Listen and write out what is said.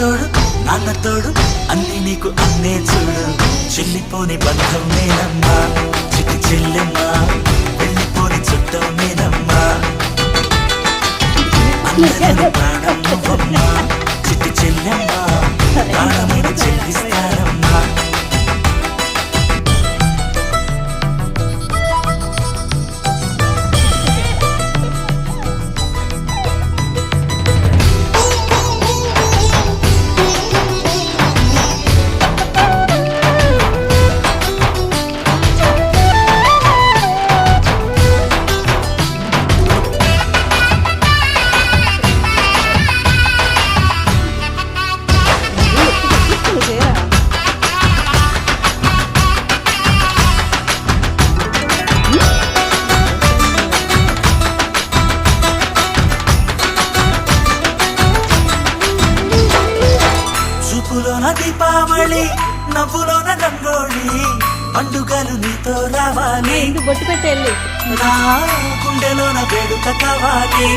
తోడు నాన్న తోడు అన్ని నీకు అన్నే చూడు చెల్లిపోని బంధం నేనమ్మా చిటి చెల్లెమ్మా వెళ్ళిపోని చుట్టం నేనమ్మా అందరిని ప్రాణం నువ్వమ్మా చిటి చెల్లెమ్మా ప్రాణమైన చెల్లిస్తానమ్మా చూపులోన దీపావళి నవ్వులోన రంగోళి పండుగలు నీతో రావాలి బొట్టు పెట్టెళ్ళి నా గుండెలోన వేడుక కావాలి